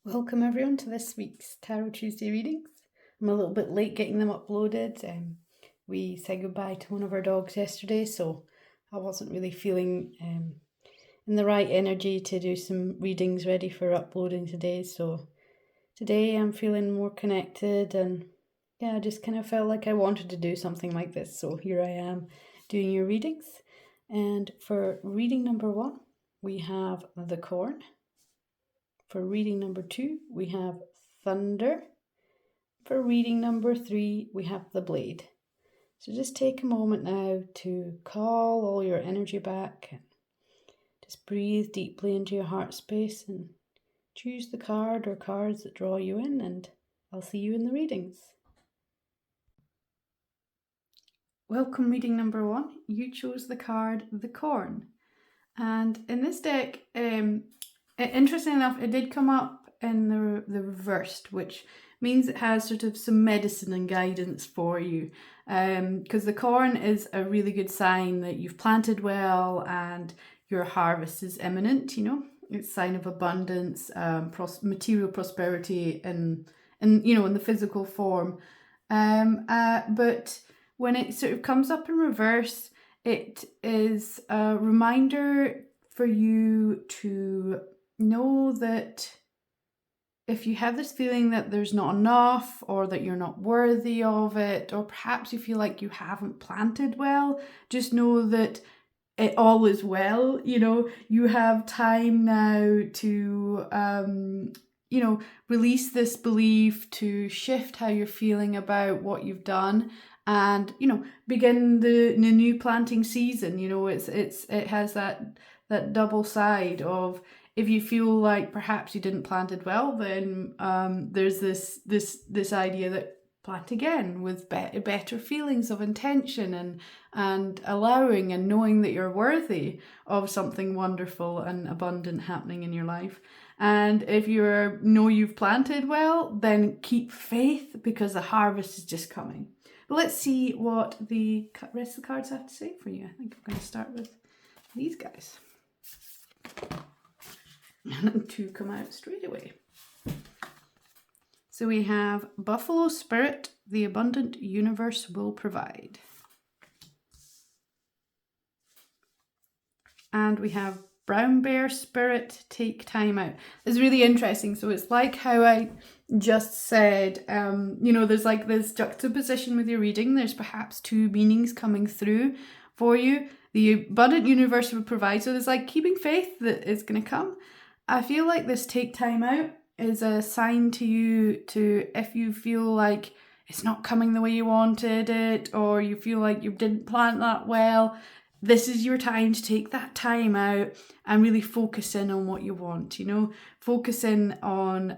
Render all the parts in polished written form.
Welcome everyone to this week's Tarot Tuesday readings. I'm a little bit late getting them uploaded. We said goodbye to one of our dogs yesterday, so I wasn't really feeling in the right energy to do some readings ready for uploading today. So today I'm feeling more connected and I just kind of felt like I wanted to do something like this. So here I am doing your readings. And for reading number 1, we have the corn. For reading number 2, we have thunder. For reading number 3, we have the blade. So just take a moment now to call all your energy back. Just breathe deeply into your heart space and choose the card or cards that draw you in, and I'll see you in the readings. Welcome reading number 1. You chose the card, the corn. And in this deck, interesting enough, it did come up in the reversed, which means it has sort of some medicine and guidance for you. Because the corn is a really good sign that you've planted well and your harvest is imminent, It's a sign of abundance, material prosperity in the physical form. But when it sort of comes up in reverse, it is a reminder for you to know that if you have this feeling that there's not enough or that you're not worthy of it, or perhaps you feel like you haven't planted well, just know that it all is well. You have time now to release this belief, to shift how you're feeling about what you've done, and begin the new planting season. It has that double side of, if you feel like perhaps you didn't plant it well, then there's this idea that plant again with better feelings of intention and allowing and knowing that you're worthy of something wonderful and abundant happening in your life. And if you've planted well, then keep faith, because the harvest is just coming. But let's see what the rest of the cards have to say for you. I think I'm going to start with these guys. And 2 come out straight away. So we have Buffalo Spirit, the abundant universe will provide. And we have Brown Bear Spirit, take time out. It's really interesting. So it's like how I just said, there's like this juxtaposition with your reading. There's perhaps 2 meanings coming through for you. The abundant universe will provide. So there's like keeping faith that it's going to come. I feel like this take time out is a sign to you to, if you feel like it's not coming the way you wanted it, or you feel like you didn't plant that well, this is your time to take that time out and really focus in on what you want, focus in on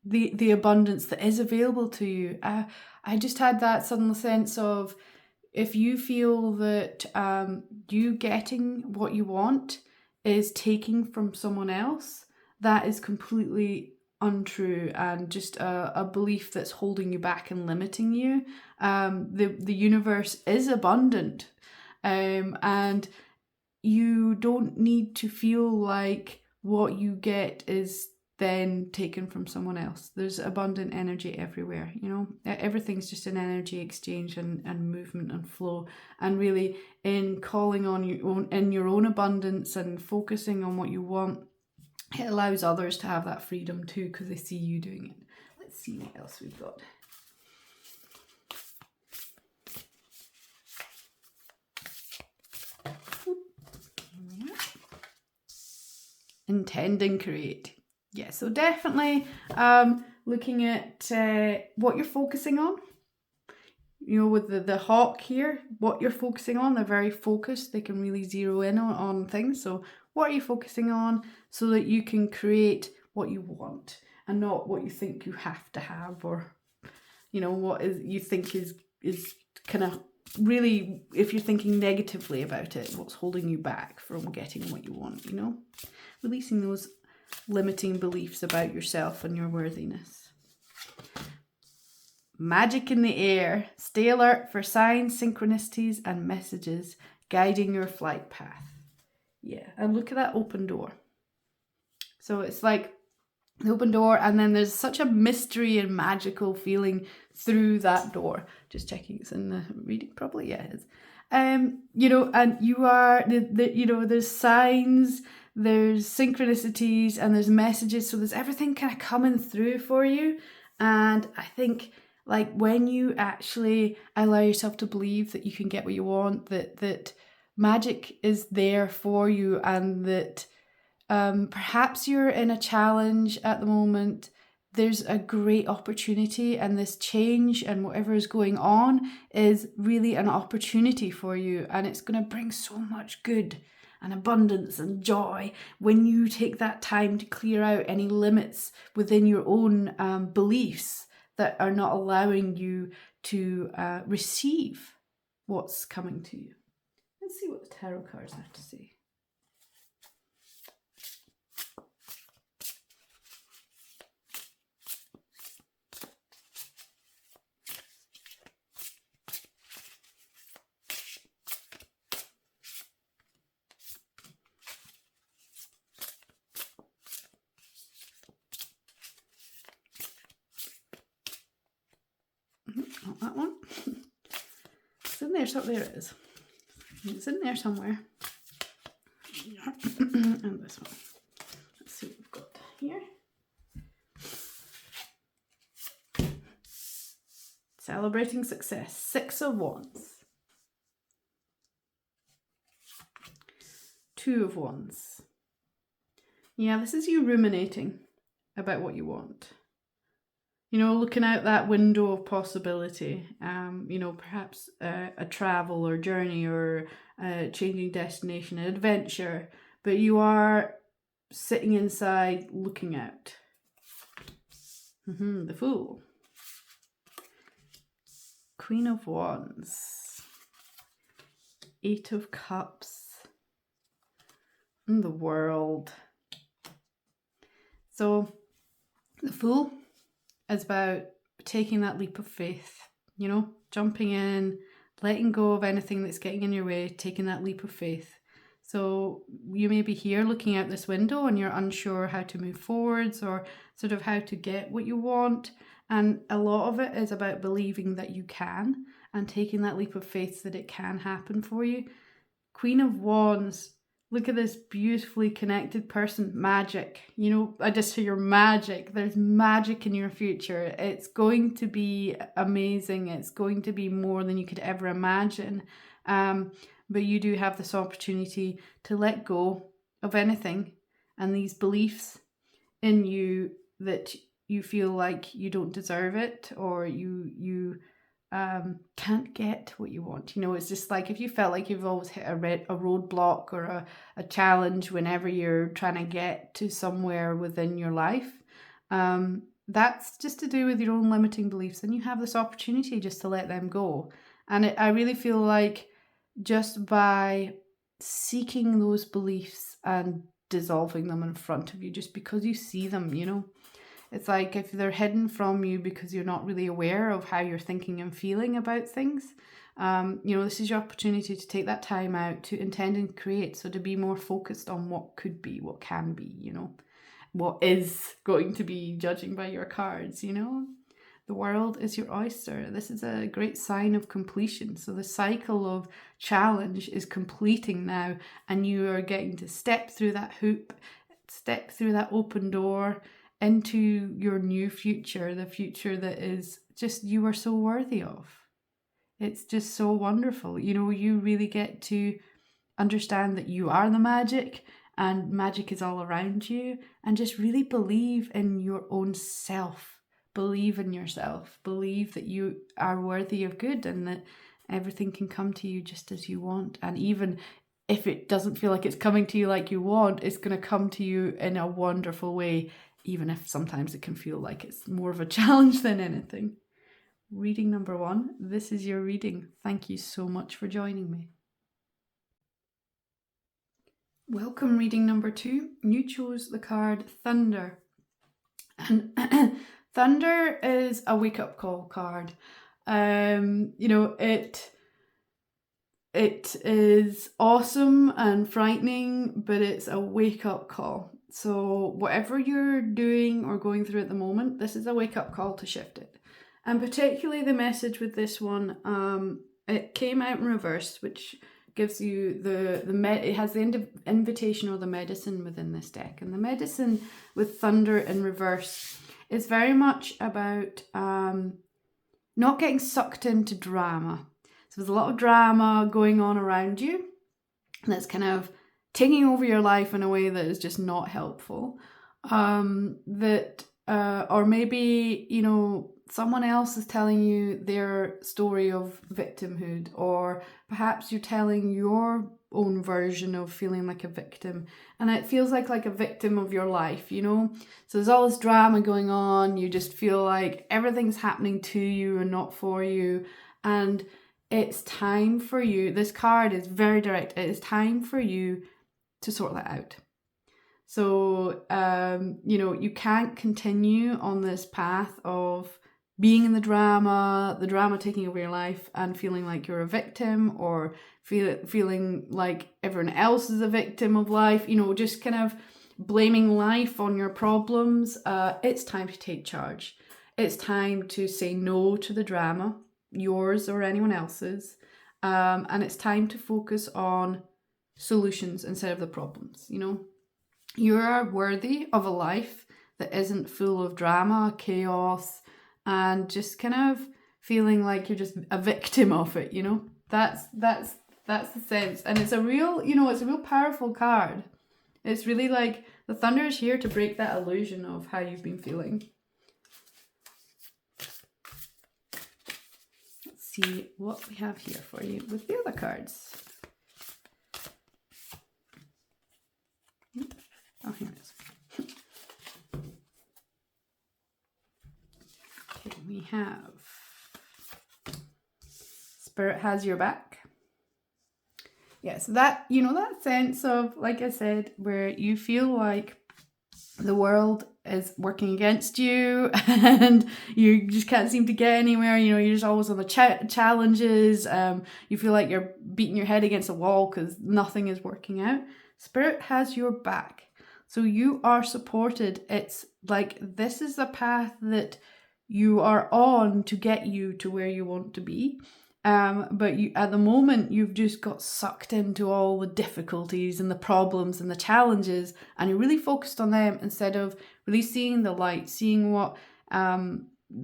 the abundance that is available to you. I just had that sudden sense of, if you feel that you getting what you want is taking from someone else, that is completely untrue and just a belief that's holding you back and limiting you. The universe is abundant, and you don't need to feel like what you get is then taken from someone else. There's abundant energy everywhere, everything's just an energy exchange and movement and flow. And really, in calling on your own abundance and focusing on what you want, it allows others to have that freedom too, because they see you doing it. Let's see what else we've got. Intend and create. Yeah, so definitely looking at what you're focusing on. With the hawk here, what you're focusing on, they're very focused. They can really zero in on things. So what are you focusing on, so that you can create what you want and not what you think you have to have, or what you think is kind of really, if you're thinking negatively about it, what's holding you back from getting what you want, releasing those limiting beliefs about yourself and your worthiness. Magic in the air. Stay alert for signs, synchronicities, and messages guiding your flight path. Yeah, and look at that open door. So it's like the open door, and then there's such a mystery and magical feeling through that door. Just checking it's in the reading properly. Yeah, it is. You know, and you are you know, there's signs, there's synchronicities, and there's messages. So there's everything kind of coming through for you. And I think, like, when you actually allow yourself to believe that you can get what you want, that magic is there for you, and that perhaps you're in a challenge at the moment, there's a great opportunity, and this change and whatever is going on is really an opportunity for you, and it's going to bring so much good and abundance and joy when you take that time to clear out any limits within your own beliefs that are not allowing you to receive what's coming to you. Let's see what the tarot cards have to say. Not that one. It's in there, so there it is. It's in there somewhere. And this one. Let's see what we've got here. Celebrating success. 6 of Wands. 2 of Wands. Yeah, this is you ruminating about what you want. You know, looking out that window of possibility, you know, perhaps a travel or journey or a changing destination, an adventure, but you are sitting inside looking out. The Fool. Queen of Wands. 8 of Cups. And the World. So, the Fool is about taking that leap of faith, you know, jumping in, letting go of anything that's getting in your way, taking that leap of faith. So you may be here looking out this window and you're unsure how to move forwards or sort of how to get what you want. And a lot of it is about believing that you can and taking that leap of faith that it can happen for you. Queen of Wands. Look at this beautifully connected person. Magic. You know, I just say you're magic. There's magic in your future. It's going to be amazing. It's going to be more than you could ever imagine. But you do have this opportunity to let go of anything and these beliefs in you that you feel like you don't deserve it, or you can't get what you want. You know, it's just like if you felt like you've always hit a roadblock or a challenge whenever you're trying to get to somewhere within your life, that's just to do with your own limiting beliefs, and you have this opportunity just to let them go. And I really feel like just by seeking those beliefs and dissolving them in front of you, just because you see them, you know, it's like if they're hidden from you because you're not really aware of how you're thinking and feeling about things, you know, this is your opportunity to take that time out to intend and create. So to be more focused on what could be, what can be, you know, what is going to be, judging by your cards, you know. The world is your oyster. This is a great sign of completion. So the cycle of challenge is completing now, and you are getting to step through that hoop, step through that open door into your new future, the future that is just you are so worthy of. It's just so wonderful. You know, you really get to understand that you are the magic, and magic is all around you, and just really believe in your own self. Believe in yourself. Believe that you are worthy of good, and that everything can come to you just as you want. And even if it doesn't feel like it's coming to you like you want, it's going to come to you in a wonderful way, even if sometimes it can feel like it's more of a challenge than anything. Reading number 1, this is your reading. Thank you so much for joining me. Welcome, reading number 2. You chose the card Thunder. And Thunder is a wake-up call card. You know, it is awesome and frightening, but it's a wake-up call. So whatever you're doing or going through at the moment, this is a wake-up call to shift it. And particularly the message with this one, it came out in reverse, which gives you it has the invitation or the medicine within this deck. And the medicine with Thunder in reverse is very much about not getting sucked into drama. So there's a lot of drama going on around you that's kind of taking over your life in a way that is just not helpful. Or maybe, you know, someone else is telling you their story of victimhood, or perhaps you're telling your own version of feeling like a victim, and it feels like a victim of your life, you know. So there's all this drama going on, you just feel like everything's happening to you and not for you, and it's time for you. This card is very direct. It is time for you to sort that out. So you know, you can't continue on this path of being in the drama taking over your life, and feeling like you're a victim, or feeling like everyone else is a victim of life, you know, just kind of blaming life on your problems. It's time to take charge. It's time to say no to the drama, yours or anyone else's, and it's time to focus on solutions instead of the problems. You know, you are worthy of a life that isn't full of drama, chaos, and just kind of feeling like you're just a victim of it, you know. That's the sense. And it's a real, you know, it's a real powerful card. It's really like the Thunder is here to break that illusion of how you've been feeling. Let's see what we have here for you with the other cards. Oh, here it is. Okay, we have Spirit has your back. Yes, that, you know, that sense of, like I said, where you feel like the world is working against you and you just can't seem to get anywhere. You know, you're just always on the challenges. You feel like you're beating your head against a wall because nothing is working out. Spirit has your back. So you are supported. It's like this is the path that you are on to get you to where you want to be. But you, at the moment, you've just got sucked into all the difficulties and the problems and the challenges, and you're really focused on them instead of really seeing the light, seeing what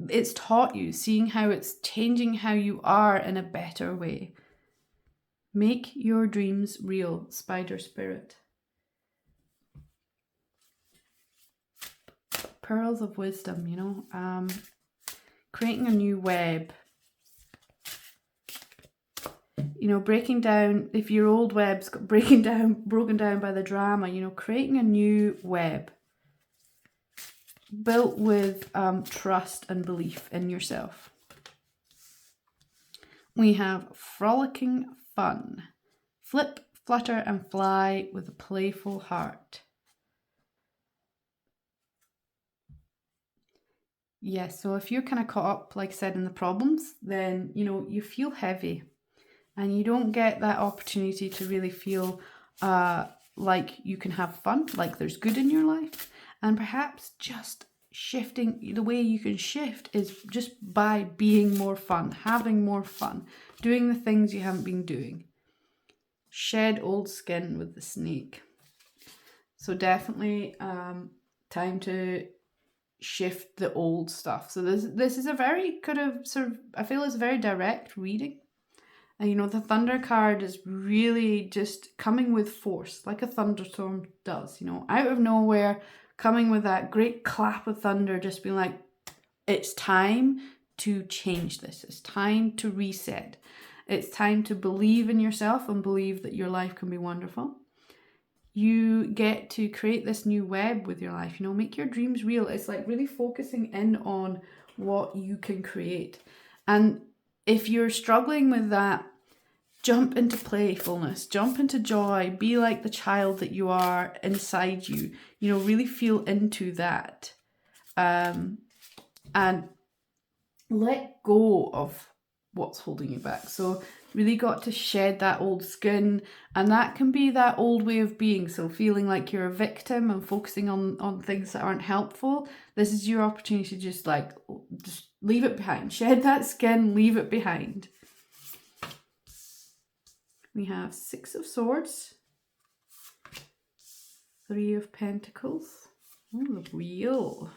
it's taught you, seeing how it's changing how you are in a better way. Make your dreams real, Spider Spirit. Pearls of wisdom, you know, creating a new web. You know, breaking down, if your old web's broken down by the drama, you know, creating a new web built with trust and belief in yourself. We have frolicking fun. Flip, flutter, and fly with a playful heart. Yes, so if you're kind of caught up, like I said, in the problems, then, you know, you feel heavy. And you don't get that opportunity to really feel like you can have fun, like there's good in your life. And perhaps just shifting, the way you can shift is just by being more fun, having more fun, doing the things you haven't been doing. Shed old skin with the snake. So definitely time to shift the old stuff. So this is a very kind of sort of, I feel it's a very direct reading. And you know, the Thunder card is really just coming with force, like a thunderstorm does, you know, out of nowhere, coming with that great clap of thunder, just being like, it's time to change this. It's time to reset. It's time to believe in yourself and believe that your life can be wonderful. You get to create this new web with your life, you know, make your dreams real. It's like really focusing in on what you can create. And if you're struggling with that, jump into playfulness, jump into joy, be like the child that you are inside you, you know, really feel into that. And let go of what's holding you back. So really got to shed that old skin, and that can be that old way of being. So feeling like you're a victim and focusing on things that aren't helpful. This is your opportunity to just leave it behind. Shed that skin, leave it behind. We have 6 of Swords, 3 of Pentacles, the Wheel,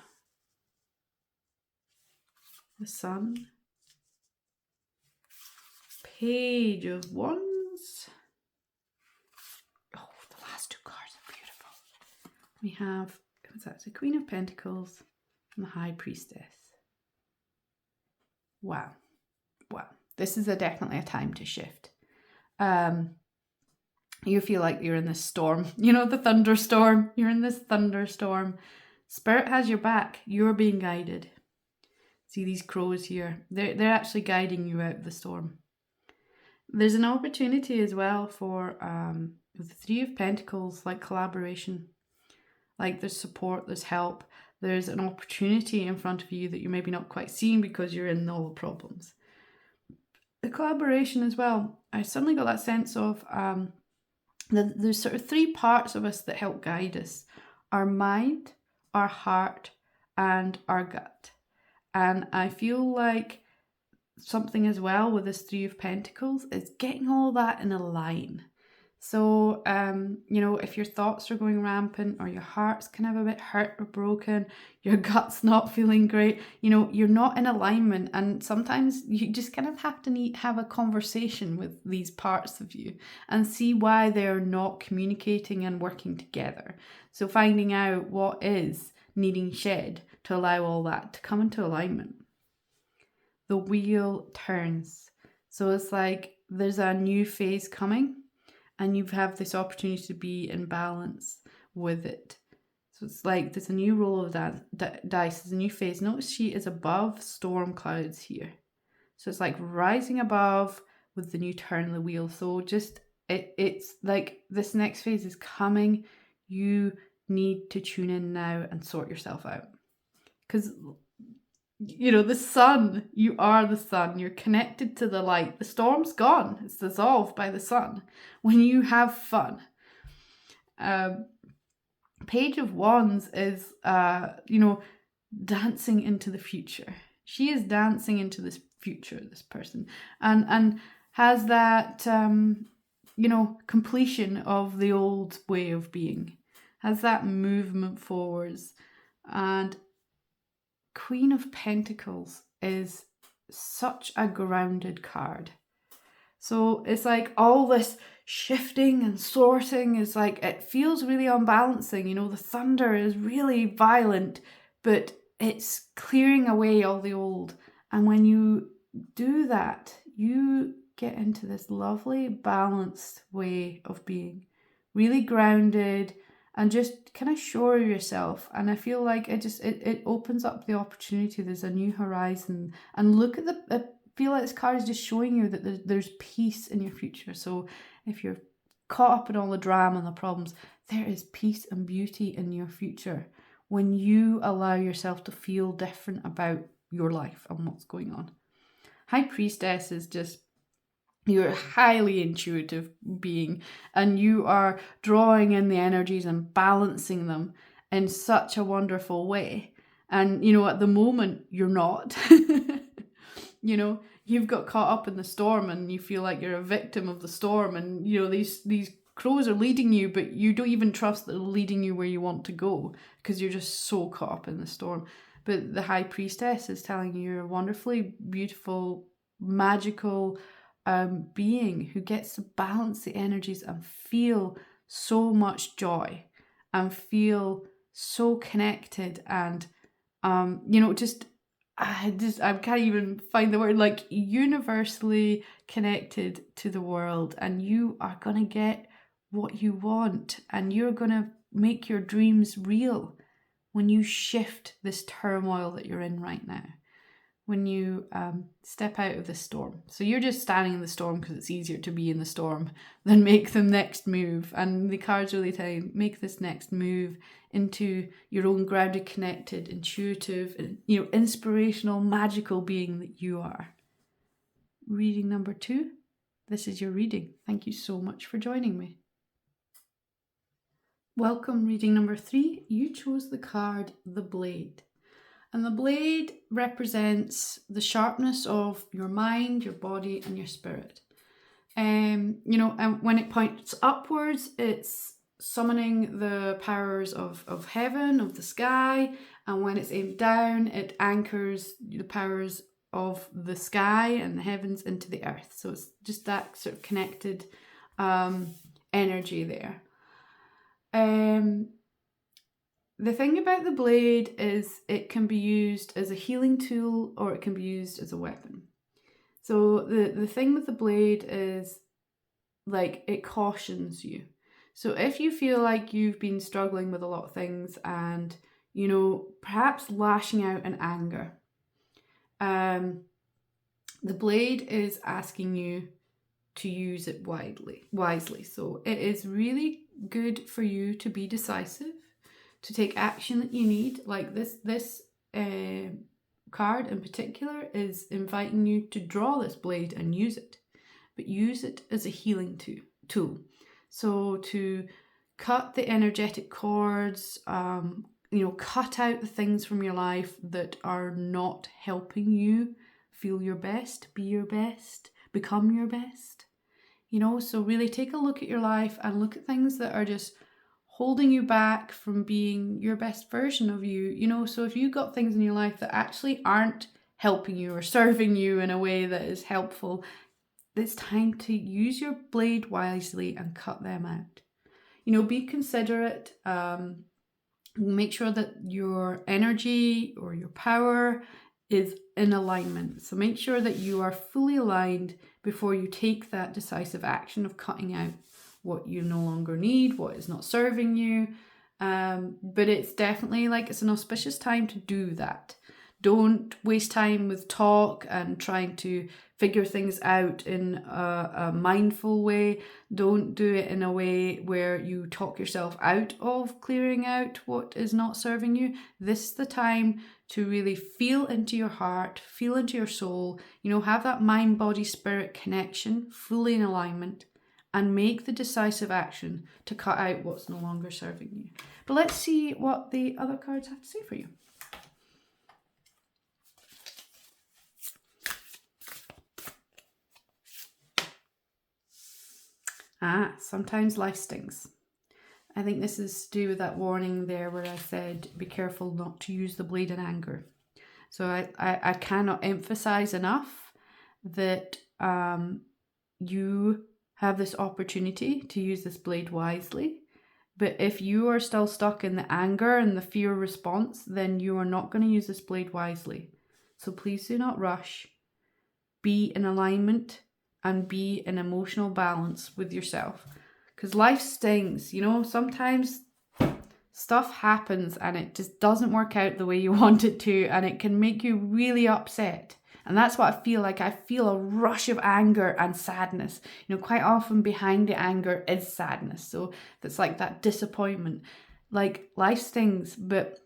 the Sun, Page of Wands. Oh, the last 2 cards are beautiful. We have, what's that? The Queen of Pentacles and the High Priestess. Wow. This is definitely a time to shift. You feel like you're in this storm, the thunderstorm. You're in this thunderstorm. Spirit has your back. You're being guided. See these crows here? They're actually guiding you out of the storm. There's an opportunity as well for with the 3 of Pentacles, like collaboration. Like there's support, there's help. There's an opportunity in front of you that you're maybe not quite seeing because you're in all the problems. The collaboration as well. I suddenly got that sense of there's sort of 3 parts of us that help guide us. Our mind, our heart, and our gut. And I feel like something as well with this 3 of Pentacles is getting all that in a line. So, if your thoughts are going rampant, or your heart's kind of a bit hurt or broken, your gut's not feeling great, you're not in alignment. And sometimes you just kind of have to have a conversation with these parts of you and see why they're not communicating and working together. So finding out what is needing shed to allow all that to come into alignment. The wheel turns. So it's like there's a new phase coming, and you have this opportunity to be in balance with it. So it's like there's a new roll of dice, there's a new phase. Notice she is above storm clouds here. So it's like rising above with the new turn of the wheel. So just, it's like this next phase is coming. You need to tune in now and sort yourself out. Because the sun, you are the sun, you're connected to the light. The storm's gone, it's dissolved by the sun when you have fun. Page of Wands is dancing into the future. She is dancing into this future, this person, and has that completion of the old way of being, has that movement forwards. And Queen of Pentacles is such a grounded card. So it's like all this shifting and sorting is like, it feels really unbalancing. The thunder is really violent, but it's clearing away all the old. And when you do that, you get into this lovely balanced way of being, really grounded, and just kind of sure of yourself. And I feel like it opens up the opportunity. There's a new horizon. And look at I feel like this card is just showing you that there's peace in your future. So if you're caught up in all the drama and the problems, there is peace and beauty in your future when you allow yourself to feel different about your life and what's going on. High Priestess is just, you're a highly intuitive being, and you are drawing in the energies and balancing them in such a wonderful way. And, at the moment, you're not. You've got caught up in the storm and you feel like you're a victim of the storm, and, these crows are leading you, but you don't even trust that they're leading you where you want to go because you're just so caught up in the storm. But the High Priestess is telling you you're a wonderfully beautiful, magical being who gets to balance the energies and feel so much joy and feel so connected and I can't even find the word, like universally connected to the world. And you are going to get what you want, and you're going to make your dreams real when you shift this turmoil that you're in right now, when you step out of the storm. So you're just standing in the storm because it's easier to be in the storm than make the next move. And the cards really tell you, make this next move into your own grounded, connected, intuitive, inspirational, magical being that you are. reading number 2. This is your reading. Thank you so much for joining me. Welcome, reading number 3. You chose the card, the Blade. And the blade represents the sharpness of your mind, your body, and your spirit. And when it points upwards, it's summoning the powers of heaven, of the sky. And when it's aimed down, it anchors the powers of the sky and the heavens into the earth. So it's just that sort of connected energy there. The thing about the blade is it can be used as a healing tool or it can be used as a weapon. So the thing with the blade is, like, it cautions you. So if you feel like you've been struggling with a lot of things and, perhaps lashing out in anger, the blade is asking you to use it wisely. So it is really good for you to be decisive, to take action that you need. Like this card in particular is inviting you to draw this blade and use it, but use it as a healing tool. So to cut the energetic cords, cut out the things from your life that are not helping you feel your best, be your best, become your best. So really take a look at your life and look at things that are just holding you back from being your best version of you. So if you've got things in your life that actually aren't helping you or serving you in a way that is helpful, it's time to use your blade wisely and cut them out. Be considerate. Make sure that your energy or your power is in alignment. So make sure that you are fully aligned before you take that decisive action of cutting out what you no longer need, what is not serving you. But it's definitely it's an auspicious time to do that. Don't waste time with talk and trying to figure things out in a mindful way. Don't do it in a way where you talk yourself out of clearing out what is not serving you. This is the time to really feel into your heart, feel into your soul, have that mind, body, spirit connection fully in alignment, and make the decisive action to cut out what's no longer serving you. But let's see what the other cards have to say for you. Sometimes life stings. I think this is to do with that warning there where I said, be careful not to use the blade in anger. So I cannot emphasize enough that you have this opportunity to use this blade wisely. But if you are still stuck in the anger and the fear response, then you are not going to use this blade wisely. So please do not rush. Be in alignment and be in emotional balance with yourself. Because life stings, sometimes stuff happens and it just doesn't work out the way you want it to, and it can make you really upset. And that's what I feel like. I feel a rush of anger and sadness. Quite often behind the anger is sadness. So that's like that disappointment. Like, life stings, but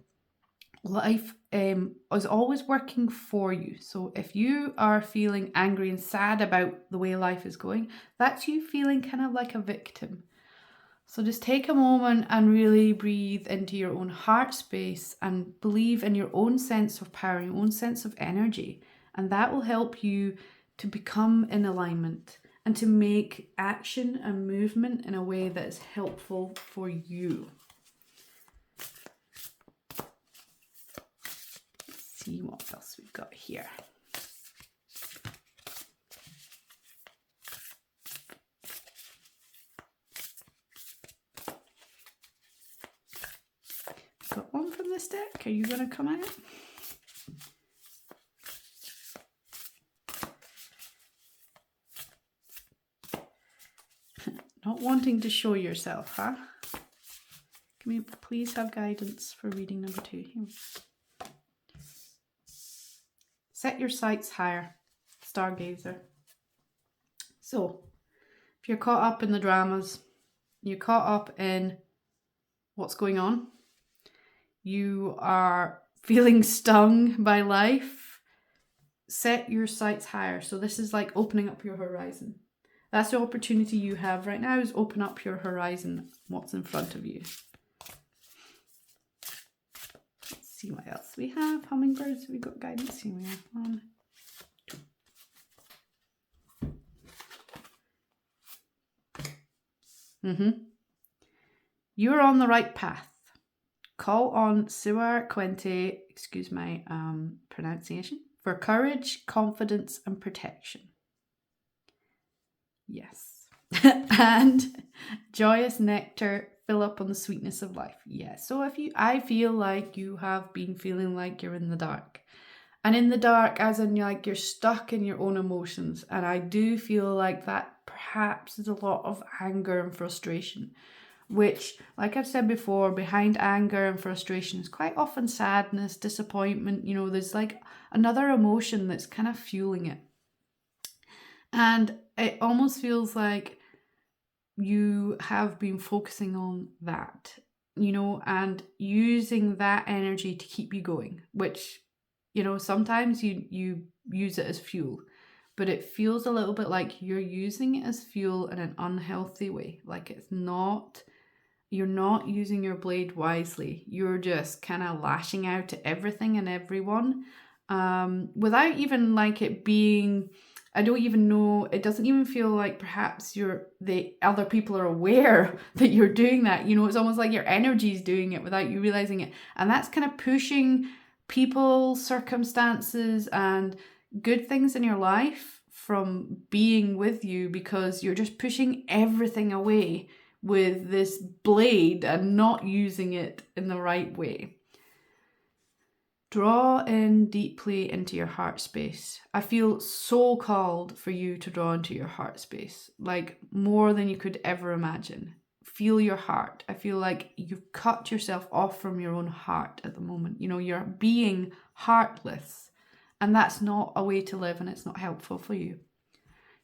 life is always working for you. So if you are feeling angry and sad about the way life is going, that's you feeling kind of like a victim. So just take a moment and really breathe into your own heart space and believe in your own sense of power, your own sense of energy. And that will help you to become in alignment and to make action and movement in a way that is helpful for you. Let's see what else we've got here. Got one from this deck. Are you going to come out? Not wanting to show yourself, huh? Can we please have guidance for reading number 2? Here. Set your sights higher, stargazer. So, if you're caught up in the dramas, you're caught up in what's going on, you are feeling stung by life, set your sights higher. So this is like opening up your horizon. That's the opportunity you have right now, is open up your horizon, what's in front of you. Let's see what else we have. Hummingbirds, we got guidance. Here we have 1, 2. You're on the right path. Call on Suar Quente, excuse my pronunciation, for courage, confidence, and protection. Yes. And joyous nectar, fill up on the sweetness of life. Yes. So I feel like you have been feeling like you're in the dark. And in the dark, as in like you're stuck in your own emotions. And I do feel like that perhaps is a lot of anger and frustration, which, like I've said before, behind anger and frustration is quite often sadness, disappointment. You know, there's like another emotion that's kind of fueling it. And it almost feels like you have been focusing on that, you know, and using that energy to keep you going, which, you know, sometimes you use it as fuel, but it feels a little bit like you're using it as fuel in an unhealthy way. Like you're not using your blade wisely. You're just kind of lashing out to everything and everyone, without even like it being, I don't even know, it doesn't even feel like perhaps the other people are aware that you're doing that. You know, it's almost like your energy is doing it without you realizing it. And that's kind of pushing people, circumstances, and good things in your life from being with you, because you're just pushing everything away with this blade and not using it in the right way. Draw in deeply into your heart space. I feel so called for you to draw into your heart space, like more than you could ever imagine. Feel your heart. I feel like you've cut yourself off from your own heart at the moment. You know, you're being heartless, and that's not a way to live, and it's not helpful for you.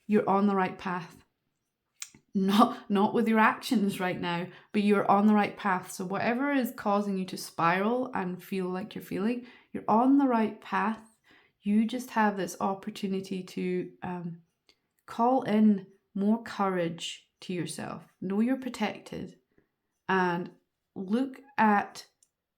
You're on the right path. Not with your actions right now, but you're on the right path. So whatever is causing you to spiral and feel like you're feeling, you're on the right path. You just have this opportunity to call in more courage to yourself. Know you're protected, and look at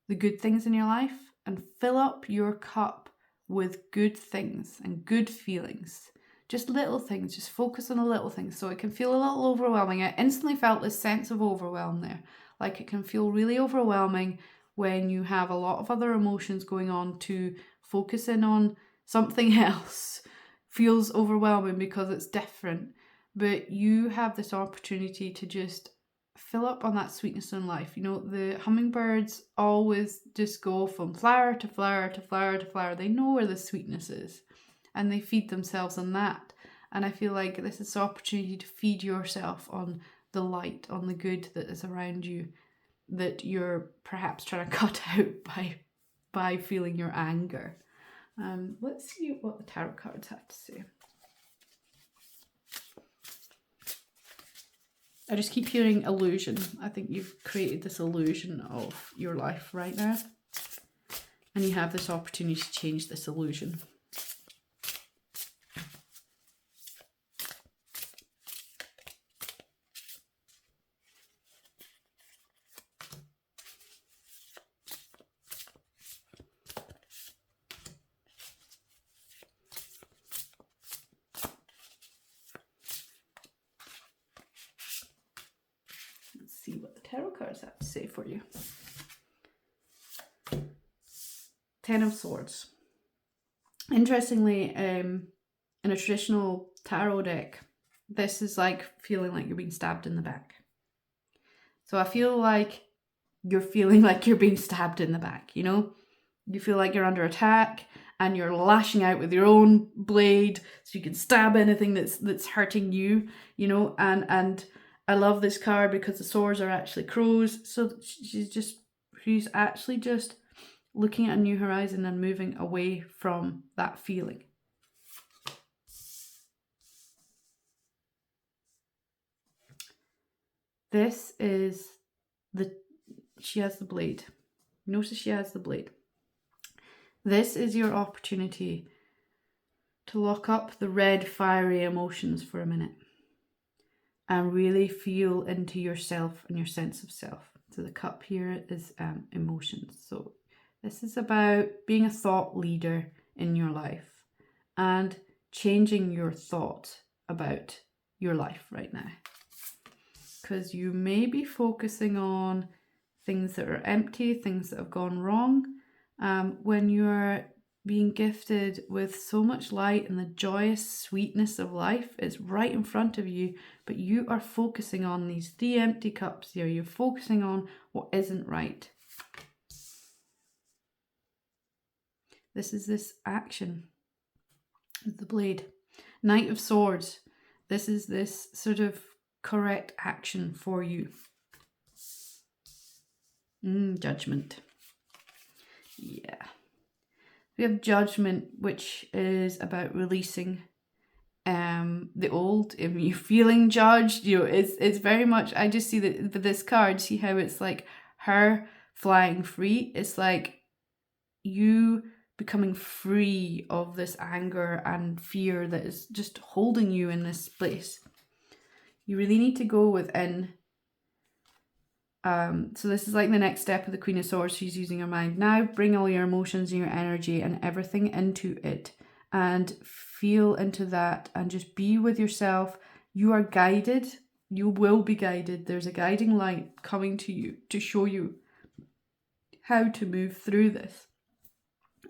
the good things in your life and fill up your cup with good things and good feelings. Just little things, just focus on the little things, so it can feel a little overwhelming. I instantly felt this sense of overwhelm there. Like it can feel really overwhelming when you have a lot of other emotions going on. To focus in on something else feels overwhelming because it's different. But you have this opportunity to just fill up on that sweetness in life. You know, the hummingbirds always just go from flower to flower to flower to flower. They know where the sweetness is, and they feed themselves on that. And I feel like this is the opportunity to feed yourself on the light, on the good that is around you, that you're perhaps trying to cut out by feeling your anger. Let's see what the tarot cards have to say. I just keep hearing illusion. I think you've created this illusion of your life right now, and you have this opportunity to change this illusion. See what the tarot cards have to say for you. 10 of Swords. Interestingly, in a traditional tarot deck, this is like feeling like you're being stabbed in the back. So I feel like you're feeling like you're being stabbed in the back, you know? You feel like you're under attack and you're lashing out with your own blade so you can stab anything that's hurting you, you know? And I love this card because the swords are actually crows. So she's actually just looking at a new horizon and moving away from that feeling. This is she has the blade. Notice she has the blade. This is your opportunity to lock up the red fiery emotions for a minute and really feel into yourself and your sense of self. So the cup here is emotions. So this is about being a thought leader in your life and changing your thought about your life right now. Because you may be focusing on things that are empty, things that have gone wrong, when you're being gifted with so much light and the joyous sweetness of life is right in front of you, but you are focusing on these 3 empty cups here. You're focusing on what isn't right. This is this action, the blade. Knight of Swords. This is this sort of correct action for you. Judgment. Yeah. We have Judgment, which is about releasing the old. If you're feeling judged, it's very much, I just see that with this card, see how it's like her flying free. It's like you becoming free of this anger and fear that is just holding you in this place. You really need to go within. So this is like the next step of the Queen of Swords. She's using her mind. Now bring all your emotions and your energy and everything into it and feel into that and just be with yourself. You are guided. You will be guided. There's a guiding light coming to you to show you how to move through this.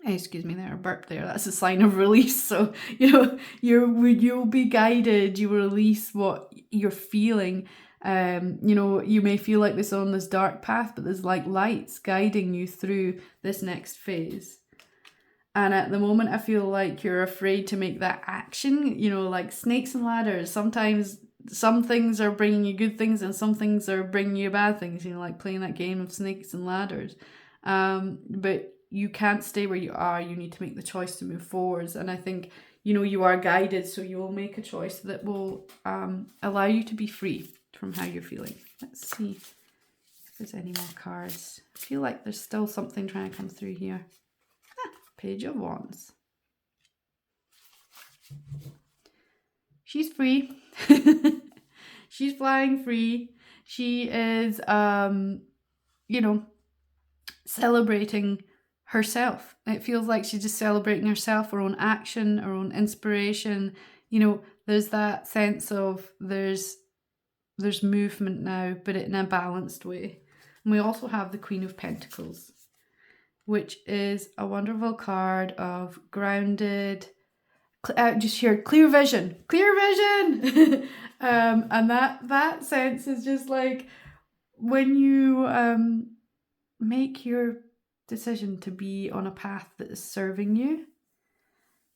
Excuse me, there, a burp there. That's a sign of release. So, you'll be guided. You will release what you're feeling. You may feel like this on this dark path, but there's like lights guiding you through this next phase. And at the moment, I feel like you're afraid to make that action, like snakes and ladders. Sometimes some things are bringing you good things and some things are bringing you bad things, like playing that game of snakes and ladders. But you can't stay where you are. You need to make the choice to move forwards. And I think, you are guided, so you will make a choice that will allow you to be free from how you're feeling. Let's see if there's any more cards. I feel like there's still something trying to come through here. Page of Wands. She's free. She's flying free. She is, celebrating herself. It feels like she's just celebrating herself, her own action, her own inspiration. There's that sense of there's movement now, but in a balanced way. And we also have the Queen of Pentacles, which is a wonderful card of grounded, just here, clear vision. And that sense is just like when you make your decision to be on a path that is serving you,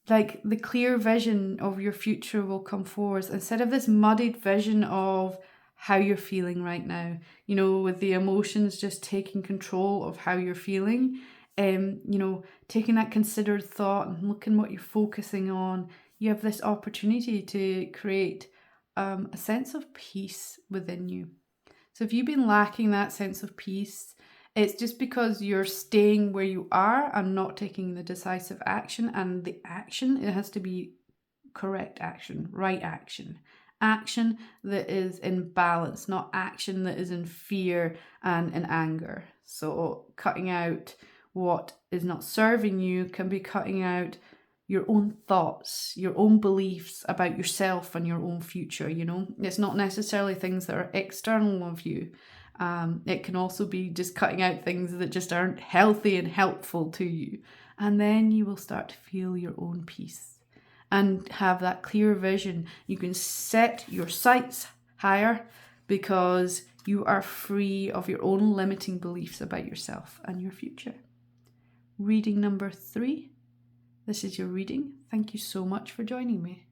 like the clear vision of your future will come forward instead of this muddied vision of how you're feeling right now, with the emotions just taking control of how you're feeling. Taking that considered thought and looking what you're focusing on, you have this opportunity to create a sense of peace within you. So if you've been lacking that sense of peace, it's just because you're staying where you are and not taking the decisive action. And the action, it has to be correct action, right action. Action that is in balance, not action that is in fear and in anger. So cutting out what is not serving you can be cutting out your own thoughts, your own beliefs about yourself and your own future. It's not necessarily things that are external of you. It can also be just cutting out things that just aren't healthy and helpful to you. And then you will start to feel your own peace and have that clear vision. You can set your sights higher because you are free of your own limiting beliefs about yourself and your future. Reading number 3. This is your reading. Thank you so much for joining me.